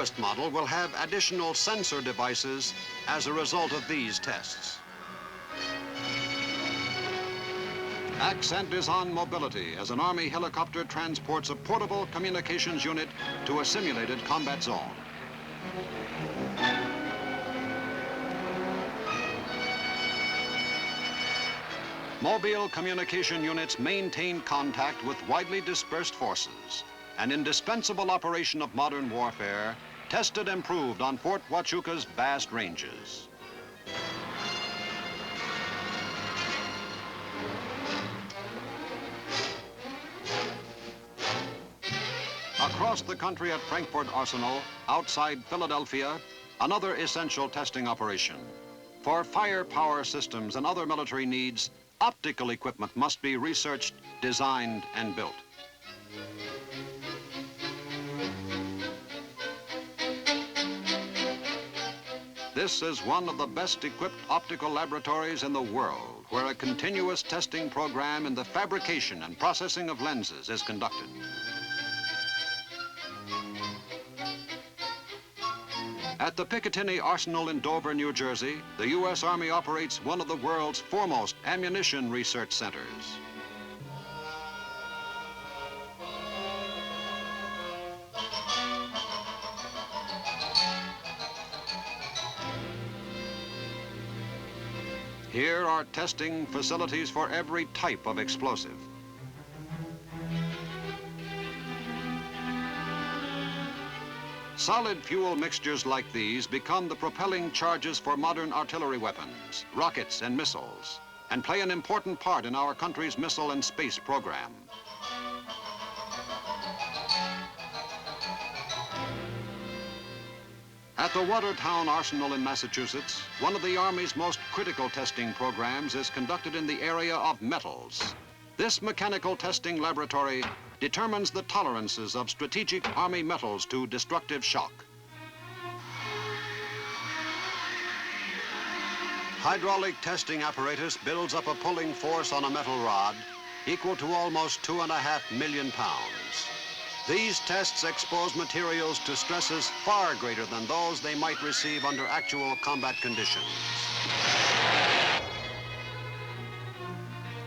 newest model will have additional sensor devices as a result of these tests. Accent is on mobility as an Army helicopter transports a portable communications unit to a simulated combat zone. Mobile communication units maintain contact with widely dispersed forces, an indispensable operation of modern warfare, tested and proved on Fort Huachuca's vast ranges. Across the country at Frankfurt Arsenal, outside Philadelphia, another essential testing operation. For firepower systems and other military needs, optical equipment must be researched, designed, and built. This is one of the best equipped optical laboratories in the world, where a continuous testing program in the fabrication and processing of lenses is conducted. At the Picatinny Arsenal in Dover, New Jersey, the U.S. Army operates one of the world's foremost ammunition research centers. Here are testing facilities for every type of explosive. Solid fuel mixtures like these become the propelling charges for modern artillery weapons, rockets, and missiles, and play an important part in our country's missile and space program. At the Watertown Arsenal in Massachusetts, one of the Army's most critical testing programs is conducted in the area of metals. This mechanical testing laboratory determines the tolerances of strategic Army metals to destructive shock. Hydraulic testing apparatus builds up a pulling force on a metal rod equal to almost 2.5 million pounds. These tests expose materials to stresses far greater than those they might receive under actual combat conditions.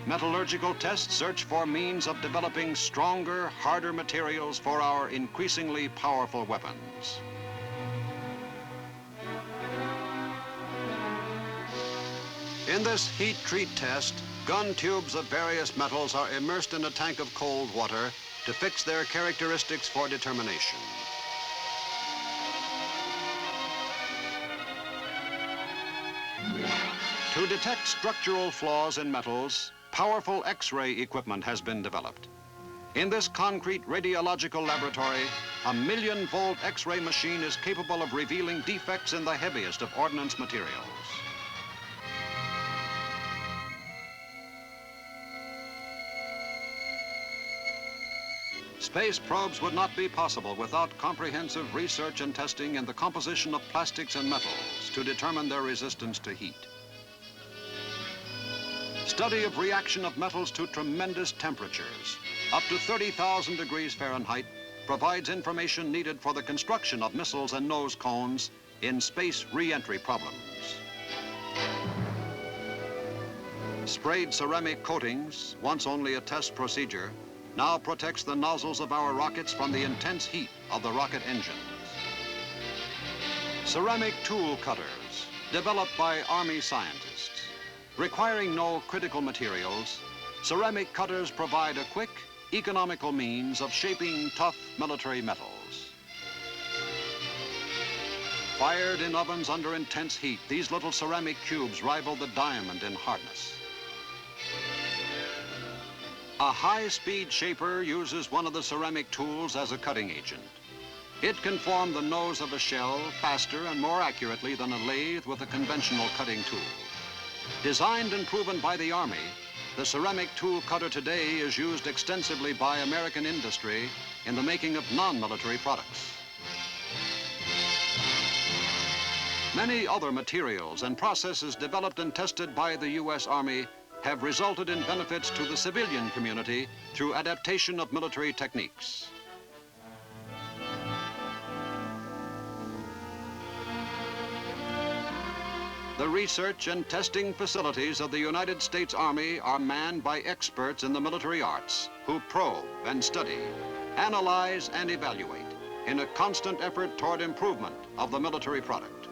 Metallurgical tests search for means of developing stronger, harder materials for our increasingly powerful weapons. In this heat treat test, gun tubes of various metals are immersed in a tank of cold water to fix their characteristics for determination. To detect structural flaws in metals, powerful X-ray equipment has been developed. In this concrete radiological laboratory, a 1,000,000-volt X-ray machine is capable of revealing defects in the heaviest of ordnance materials. Space probes would not be possible without comprehensive research and testing in the composition of plastics and metals to determine their resistance to heat. Study of reaction of metals to tremendous temperatures, up to 30,000 degrees Fahrenheit, provides information needed for the construction of missiles and nose cones in space re-entry problems. Sprayed ceramic coatings, once only a test procedure, now protects the nozzles of our rockets from the intense heat of the rocket engines. Ceramic tool cutters, developed by Army scientists. Requiring no critical materials, ceramic cutters provide a quick, economical means of shaping tough military metals. Fired in ovens under intense heat, these little ceramic cubes rival the diamond in hardness. A high-speed shaper uses one of the ceramic tools as a cutting agent. It can form the nose of a shell faster and more accurately than a lathe with a conventional cutting tool. Designed and proven by the Army, the ceramic tool cutter today is used extensively by American industry in the making of non-military products. Many other materials and processes developed and tested by the U.S. Army have resulted in benefits to the civilian community through adaptation of military techniques. The research and testing facilities of the United States Army are manned by experts in the military arts who probe and study, analyze and evaluate in a constant effort toward improvement of the military product.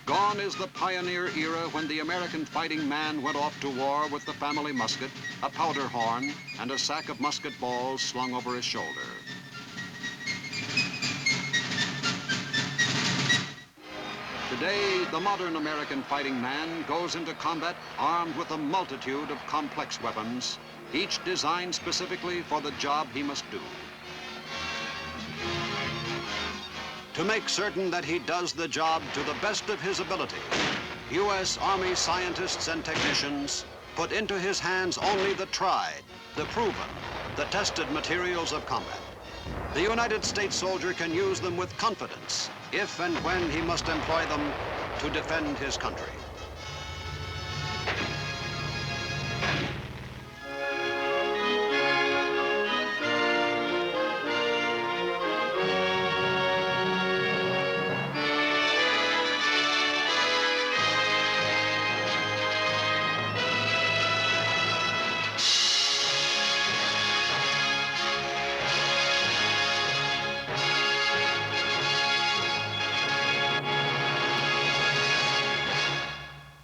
Gone is the pioneer era when the American fighting man went off to war with the family musket, a powder horn, and a sack of musket balls slung over his shoulder. Today, the modern American fighting man goes into combat armed with a multitude of complex weapons, each designed specifically for the job he must do. To make certain that he does the job to the best of his ability, U.S. Army scientists and technicians put into his hands only the tried, the proven, the tested materials of combat. The United States soldier can use them with confidence if and when he must employ them to defend his country.